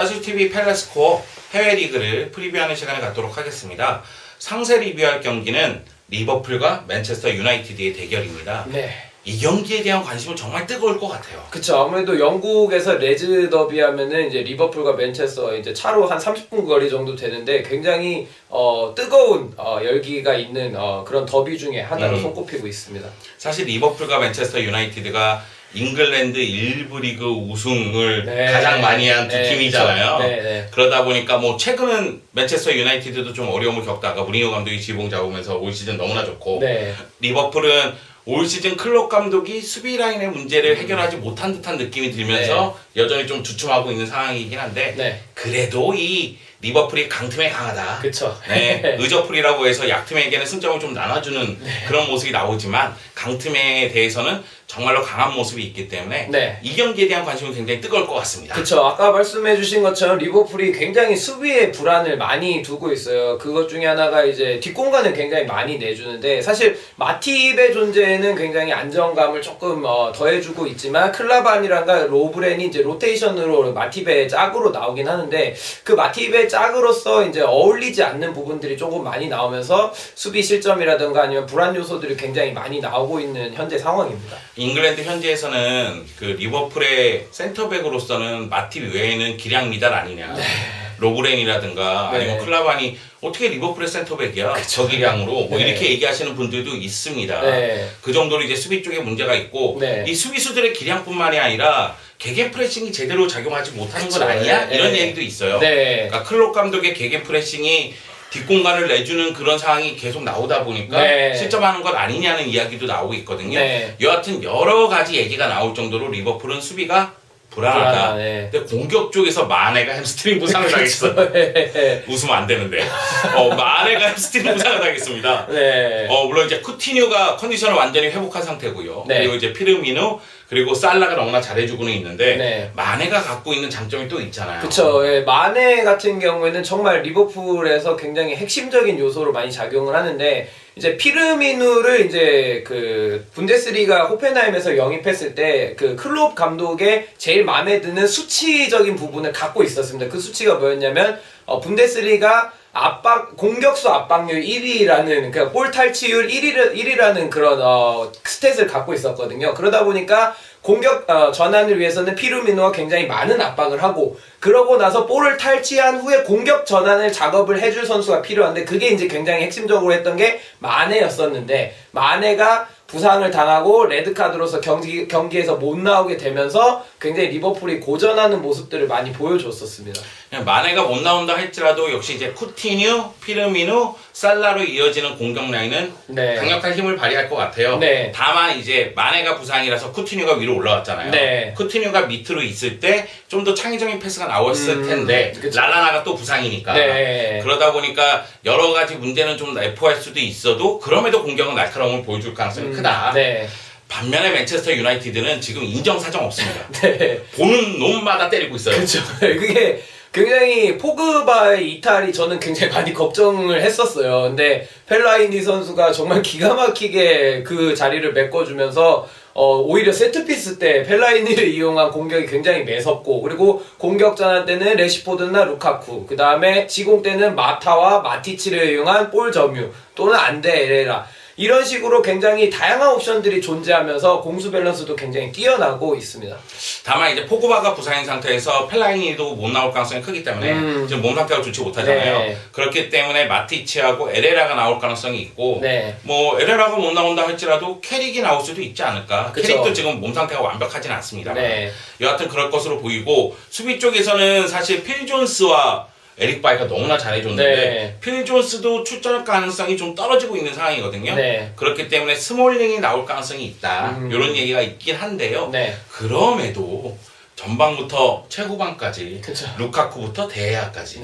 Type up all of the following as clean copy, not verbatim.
브라질TV 펠레스코어 해외 리그를 프리뷰하는 시간을 갖도록 하겠습니다. 상세 리뷰할 경기는 리버풀과 맨체스터 유나이티드의 대결입니다. 네. 이 경기에 대한 관심은 정말 뜨거울 것 같아요. 그쵸. 아무래도 영국에서 레즈 더비 하면은 이제 리버풀과 맨체스터 이제 차로 한 30분 거리 정도 되는데 굉장히 뜨거운 열기가 있는 그런 더비 중에 하나로 손꼽히고 있습니다. 사실 리버풀과 맨체스터 유나이티드가 잉글랜드 1부 리그 우승을 가장 많이 한 두 팀이잖아요. 그러다 보니까 뭐 최근은 맨체스터 유나이티드도 좀 어려움을 겪다가 무리뉴 감독이 지붕 잡으면서 올 시즌 너무나 좋고 리버풀은 올 시즌 클롭 감독이 수비 라인의 문제를 해결하지 못한 듯한 느낌이 들면서 여전히 좀 주춤하고 있는 상황이긴 한데 그래도 이 리버풀이 강팀에 강하다. 그쵸. 의저풀이라고 해서 약팀에게는 승점을 좀 나눠주는 그런 모습이 나오지만 강팀에 대해서는 정말로 강한 모습이 있기 때문에 이 경기에 대한 관심은 굉장히 뜨거울 것 같습니다. 그쵸. 아까 말씀해주신 것처럼 리버풀이 굉장히 수비에 불안을 많이 두고 있어요. 그것 중에 하나가 이제 뒷공간을 굉장히 많이 내주는데 사실 마팁의 존재는 굉장히 안정감을 조금 더해주고 있지만 클라반이란가 로브렌이 이제 로테이션으로 마팁의 짝으로 나오긴 하는데 그 마팁의 짝으로서 이제 어울리지 않는 부분들이 조금 많이 나오면서 수비 실점이라든가 아니면 불안 요소들이 굉장히 많이 나오고 있는 현재 상황입니다. 잉글랜드 현지에서는 그 리버풀의 센터백으로서는 마팁 외에는 기량 미달 아니냐. 로브렌이라든가 아니면 클라반이 어떻게 리버풀의 센터백이야 저 기량으로 뭐 이렇게 얘기하시는 분들도 있습니다. 그 정도로 이제 수비 쪽에 문제가 있고 이 수비수들의 기량뿐만이 아니라 개개 프레싱이 제대로 작용하지 못하는 건 아니야? 이런 얘기도 있어요. 그러니까 클롭 감독의 개개 프레싱이 뒷공간을 내주는 그런 상황이 계속 나오다 보니까 실점하는 것 아니냐는 이야기도 나오고 있거든요. 여하튼 여러 가지 얘기가 나올 정도로 리버풀은 수비가 불안하다. 근데 공격 쪽에서 마네가 햄스트링 부상을 당했어. 웃으면 안 되는데. 마네가 햄스트링 부상을 당했습니다. 물론 이제 쿠티뉴가 컨디션을 완전히 회복한 상태고요. 그리고 이제 피르미누 그리고 살라가 너무나 잘해주고는 있는데 마네가 갖고 있는 장점이 또 있잖아요. 그쵸. 마네 같은 경우에는 정말 리버풀에서 굉장히 핵심적인 요소로 많이 작용을 하는데 이제 피르미누를 이제 그 분데스리가 호펜하임에서 영입했을 때 그 클롭 감독의 제일 마음에 드는 수치적인 부분을 갖고 있었습니다. 그 수치가 뭐였냐면 분데스리가 공격수 압박률 1위라는, 그러니까 볼 탈취율 1위라는 그런, 스탯을 갖고 있었거든요. 그러다 보니까 공격, 전환을 위해서는 피르미누가 굉장히 많은 압박을 하고, 그러고 나서 볼을 탈취한 후에 공격 전환을 작업을 해줄 선수가 필요한데, 그게 이제 굉장히 핵심적으로 했던 게 마네였었는데, 마네가 부상을 당하고 레드카드로서 경기에서 못 나오게 되면서 굉장히 리버풀이 고전하는 모습들을 많이 보여줬었습니다. 마네가 못 나온다 할지라도 역시 이제 쿠티뉴, 피르미누, 살라로 이어지는 공격 라인은 강력한 힘을 발휘할 것 같아요. 다만 이제 마네가 부상이라서 쿠티뉴가 위로 올라왔잖아요. 쿠티뉴가 밑으로 있을 때 좀 더 창의적인 패스가 나왔을 텐데 랄라나가 또 부상이니까 그러다 보니까 여러 가지 문제는 좀 내포할 수도 있어도 그럼에도 공격은 날카로움을 보여줄 가능성이 크다. 반면에 맨체스터 유나이티드는 지금 인정사정 없습니다. 보는 놈마다 때리고 있어요. 그렇죠. 그게 굉장히 포그바의 이탈이 저는 굉장히 많이 걱정을 했었어요. 근데 펠라이니 선수가 정말 기가 막히게 그 자리를 메꿔주면서 오히려 세트피스 때 펠라이니를 이용한 공격이 굉장히 매섭고, 그리고 공격 전환 때는 레시포드나 루카쿠, 그 다음에 지공 때는 마타와 마티치를 이용한 볼 점유 또는 안데 에레라, 이런 식으로 굉장히 다양한 옵션들이 존재하면서 공수 밸런스도 굉장히 뛰어나고 있습니다. 다만 이제 포그바가 부상인 상태에서 펠라이니도 못 나올 가능성이 크기 때문에 지금 몸 상태가 좋지 못하잖아요. 그렇기 때문에 마티치하고 에레라가 나올 가능성이 있고 뭐 에레라가 못 나온다 할지라도 캐릭이 나올 수도 있지 않을까. 캐릭도 지금 몸 상태가 완벽하진 않습니다. 여하튼 그럴 것으로 보이고, 수비 쪽에서는 사실 필 존스와 에릭 바이가 너무나 잘해줬는데 필 존스도 출전 가능성이 좀 떨어지고 있는 상황이거든요. 그렇기 때문에 스몰링이 나올 가능성이 있다. 이런 얘기가 있긴 한데요. 그럼에도 전방부터 최후방까지 루카쿠부터 데헤아까지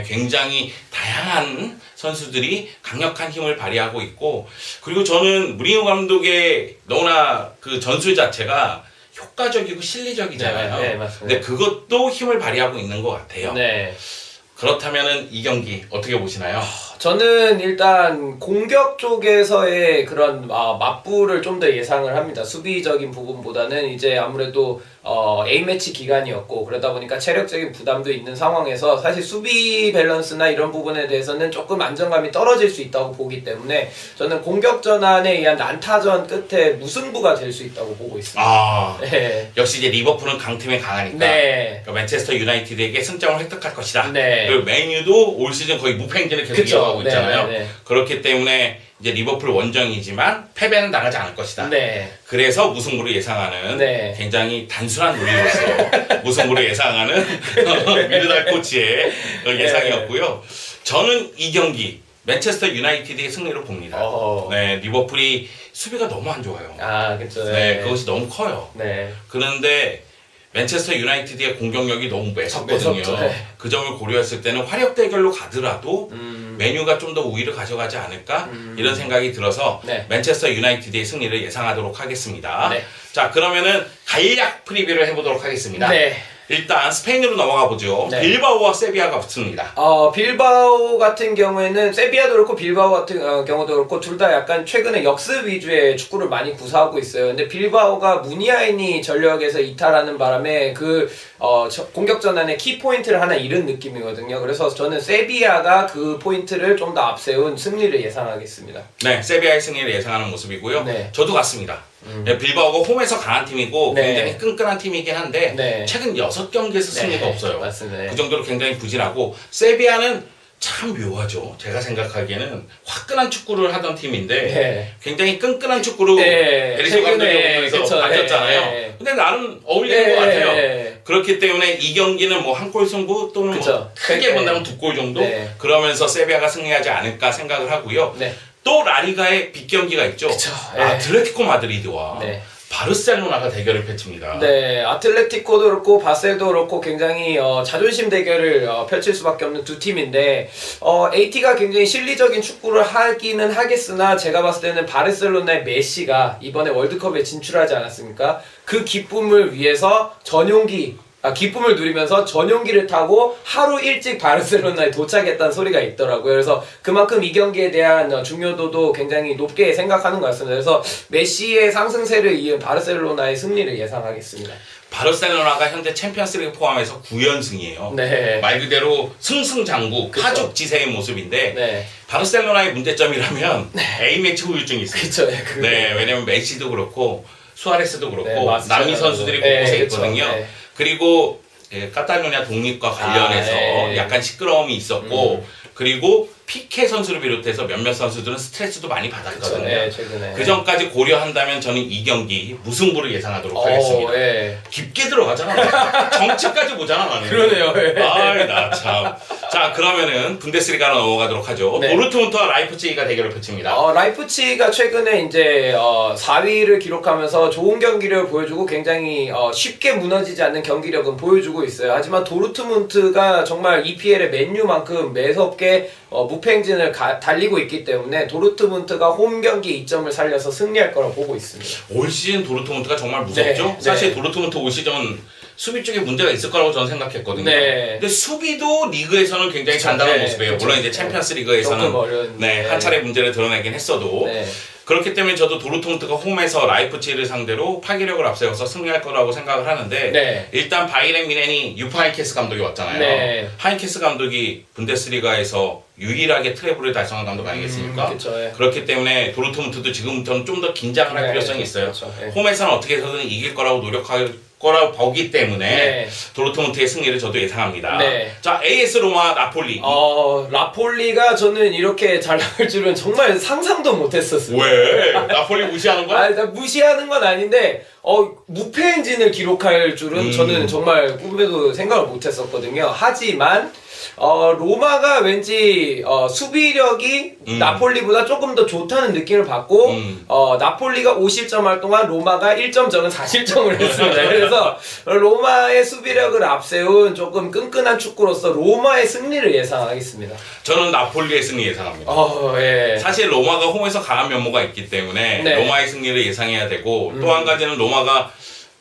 굉장히 다양한 선수들이 강력한 힘을 발휘하고 있고, 그리고 저는 무리뉴 감독의 너무나 그 전술 자체가 효과적이고 실리적이잖아요. 근데 그것도 힘을 발휘하고 있는 것 같아요. 그렇다면은 이 경기 어떻게 보시나요? 저는 일단 공격 쪽에서의 그런 맞불을 좀 더 예상을 합니다. 수비적인 부분보다는 이제 아무래도 A매치 기간이었고 그러다 보니까 체력적인 부담도 있는 상황에서 사실 수비 밸런스나 이런 부분에 대해서는 조금 안정감이 떨어질 수 있다고 보기 때문에 저는 공격 전환에 의한 난타전 끝에 무승부가 될 수 있다고 보고 있습니다. 네. 역시 이제 리버풀은 강팀에 강하니까 네. 그러니까 맨체스터 유나이티드에게 승점을 획득할 것이다. 네. 그리고 맨유도 올 시즌 거의 무패행진을 계속 그쵸. 이어가고 있잖아요. 네. 그렇기 때문에 이제 리버풀 원정이지만 패배는 당하지 않을 것이다. 네. 그래서 무승부를 예상하는 네. 굉장히 단순한 논리로서 무승부를 예상하는 미르달 코치의 예상이었고요. 저는 이 경기 맨체스터 유나이티드의 승리로 봅니다. 네, 리버풀이 수비가 너무 안 좋아요. 그렇죠. 네, 그것이 너무 커요. 네. 그런데 맨체스터 유나이티드의 공격력이 너무 매섭거든요. 매섭죠. 네. 그 점을 고려했을 때는 화력 대결로 가더라도 메뉴가 좀 더 우위를 가져가지 않을까 이런 생각이 들어서 네. 맨체스터 유나이티드의 승리를 예상하도록 하겠습니다. 네. 자, 그러면은 간략 프리뷰를 해보도록 하겠습니다. 네. 일단 스페인으로 넘어가 보죠. 네. 빌바오와 세비야가 붙습니다. 빌바오 같은 경우에는 세비야도 그렇고 빌바오 같은 경우도 그렇고 둘 다 약간 최근에 역습 위주의 축구를 많이 구사하고 있어요. 근데 빌바오가 무니아인이 전력에서 이탈하는 바람에 공격 전환의 키 포인트를 하나 잃은 느낌이거든요. 그래서 저는 세비야가 그 포인트를 좀 더 앞세운 승리를 예상하겠습니다. 네, 세비야의 승리를 예상하는 모습이고요. 네. 저도 같습니다. 네, 빌바오가 홈에서 강한 팀이고 네. 굉장히 끈끈한 팀이긴 한데 네. 최근 6경기에서 승리가 없어요. 맞습니다. 그 정도로 굉장히 부진하고 세비야는 참 묘하죠. 제가 생각하기에는 화끈한 축구를 하던 팀인데 네. 굉장히 끈끈한 축구로 네. 에리소 감독이 오면서 바뀌었잖아요. 네. 근데 나름 어울리는 것 같아요. 네. 그렇기 때문에 이 경기는 뭐 한 골 승부 또는 뭐 크게 네. 본다면 2골 정도 네. 그러면서 세비야가 승리하지 않을까 생각을 하고요. 네. 또 라리가의 빅경기가 있죠. 그쵸. 아틀레티코 마드리드와 네. 바르셀로나가 대결을 펼칩니다. 네, 아틀레티코도 그렇고 바셀도 그렇고 굉장히 자존심 대결을 펼칠 수밖에 없는 두 팀인데 AT가 굉장히 실리적인 축구를 하기는 하겠으나 제가 봤을 때는 바르셀로나의 메시가 이번에 월드컵에 진출하지 않았습니까? 그 기쁨을 위해서 기쁨을 누리면서 전용기를 타고 하루 일찍 바르셀로나에 도착했다는 소리가 있더라고요. 그래서 그만큼 이 경기에 대한 중요도도 굉장히 높게 생각하는 것 같습니다. 그래서 메시의 상승세를 이은 바르셀로나의 승리를 예상하겠습니다. 바르셀로나가 현재 챔피언스리그 포함해서 9연승이에요. 네. 말 그대로 승승장구, 그쵸. 파죽지세의 모습인데 네. 바르셀로나의 문제점이라면 A매치 후유증이 있습니다. 그쵸. 네, 왜냐면 메시도 그렇고 수아레스도 그렇고 네, 남미 선수들이 네, 곳곳에 그쵸. 있거든요. 네. 그리고 카탈루냐 독립과 관련해서 네. 약간 시끄러움이 있었고 그리고 피케 선수를 비롯해서 몇몇 선수들은 스트레스도 많이 받았거든요. 네, 최근에. 그 전까지 고려한다면 저는 이 경기 무승부를 예상하도록 하겠습니다. 예. 깊게 들어가잖아. 정치까지 보잖아 나는. 그러네요. 예. 아이 나 참. 자 그러면은 분데스리가로 넘어가도록 하죠. 네. 도르트문트와 라이프치히가 대결을 펼칩니다. 라이프치히가 최근에 이제 4위를 기록하면서 좋은 경기력을 보여주고 굉장히 쉽게 무너지지 않는 경기력은 보여주고 있어요. 하지만 도르트문트가 정말 EPL의 맨유만큼 매섭게 무패행진을 달리고 있기 때문에 도르트문트가 홈 경기 2점을 살려서 승리할 거라고 보고 있습니다. 올 시즌 도르트문트가 정말 무섭죠. 네, 사실 네. 도르트문트 올 시즌 수비 쪽에 문제가 있을 거라고 저는 생각했거든요. 네. 근데 수비도 리그에서는 굉장히 단단한 네, 모습이에요. 그쵸. 물론 이제 챔피언스 리그에서는 조금 어려운. 네, 한 차례 문제를 드러내긴 했어도 네. 그렇기 때문에 저도 도르트문트가 홈에서 라이프치히를 상대로 파괴력을 앞세워서 승리할 거라고 생각을 하는데 네. 일단 바이에른 뮌헨이 유프 하인케스 감독이 왔잖아요. 네. 하인케스 감독이 분데스리가에서 유일하게 트래블을 달성한 감독 아니겠습니까? 그쵸, 예. 그렇기 때문에 도르트문트도 지금부터는 좀 더 긴장을 할 네, 필요성이 있어요. 그렇죠. 네. 홈에서는 어떻게 해서든 이길 거라고 노력할 거라고 보기 때문에 네. 도르트문트의 승리를 저도 예상합니다. 네. 자, AS 로마 나폴리. 라폴리가 저는 이렇게 잘 나갈 줄은 정말 상상도 못했었어요. 왜? 나폴리 무시하는 거야? 나 무시하는 건 아닌데 무패 행진을 기록할 줄은 저는 정말 꿈에도 생각을 못했었거든요. 하지만 로마가 왠지 수비력이 나폴리보다 조금 더 좋다는 느낌을 받고 나폴리가 5실점 할 동안 로마가 1점 적은 4실점을 했습니다. 그래서 로마의 수비력을 앞세운 조금 끈끈한 축구로서 로마의 승리를 예상하겠습니다. 저는 나폴리의 승리 예상합니다. 예. 사실 로마가 홈에서 강한 면모가 있기 때문에 네. 로마의 승리를 예상해야 되고 또 한 가지는 로마가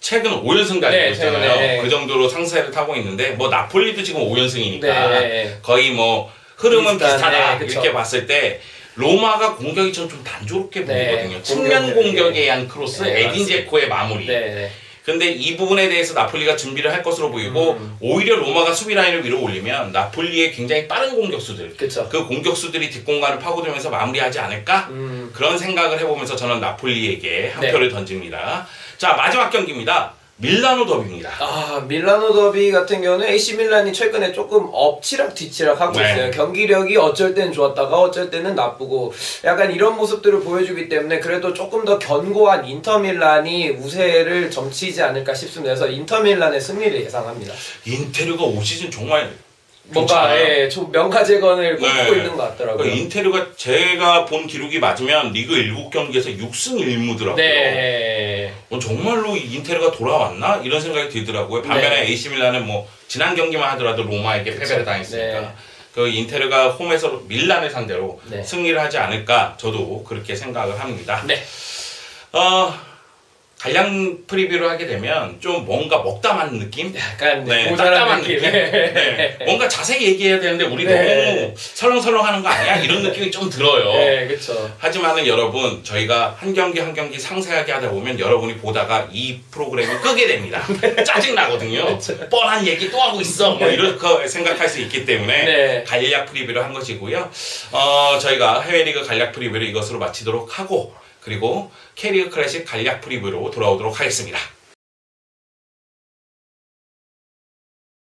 최근 5연승 달리고 네, 있잖아요. 최근에. 그 정도로 상세를 타고 있는데 뭐 나폴리도 지금 5연승이니까 네. 거의 뭐 흐름은 비슷한, 비슷하다. 네, 그쵸. 이렇게 봤을 때 로마가 공격이 좀 단조롭게 네, 보이거든요. 측면 공격에 의한 크로스, 네, 에딘 제코의 마무리. 네. 근데 이 부분에 대해서 나폴리가 준비를 할 것으로 보이고 오히려 로마가 수비 라인을 위로 올리면 나폴리의 굉장히 빠른 공격수들 그쵸. 그 공격수들이 뒷공간을 파고들면서 마무리하지 않을까? 그런 생각을 해보면서 저는 나폴리에게 한 네. 표를 던집니다. 자, 마지막 경기입니다. 밀라노 더비입니다. 아, 밀라노 더비 같은 경우는 AC 밀란이 최근에 조금 엎치락 뒤치락 하고 네. 있어요. 경기력이 어쩔 땐 좋았다가 어쩔 때는 나쁘고 약간 이런 모습들을 보여주기 때문에 그래도 조금 더 견고한 인터 밀란이 우세를 점치지 않을까 싶습니다. 그래서 인터 밀란의 승리를 예상합니다. 인테르가 올 시즌 정말 뭔가 좋잖아요. 좀 명가재건을 꿈꾸고 네. 있는 것 같더라고요. 그러니까 인테르가 제가 본 기록이 맞으면 리그 7경기에서 6승 1무더라고요. 네. 정말로 인테르가 돌아왔나? 이런 생각이 들더라고요. 반면에 네. AC 밀란은 뭐 지난 경기만 하더라도 로마에게 패배를 당했으니까 네. 그 인테르가 홈에서 밀란을 상대로 네. 승리를 하지 않을까 저도 그렇게 생각을 합니다. 네. 간량 프리뷰를 하게 되면 좀 뭔가 먹다만 느낌? 약간 네, 모자란 딱딱한 느낌. 네. 뭔가 자세히 얘기해야 되는데 우리 네. 너무 설렁설렁 하는 거 아니야? 이런 느낌이 좀 들어요. 네, 그렇죠. 하지만은 여러분 저희가 한 경기 한 경기 상세하게 하다 보면 여러분이 보다가 이 프로그램을 끄게 됩니다. 짜증 나거든요. 뻔한 얘기 또 하고 있어. 뭐 이렇게 생각할 수 있기 때문에 네. 간략 프리뷰를 한 것이고요. 저희가 해외리그 간략 프리뷰를 이것으로 마치도록 하고 그리고 K리그 클래식 간략 프리뷰로 돌아오도록 하겠습니다.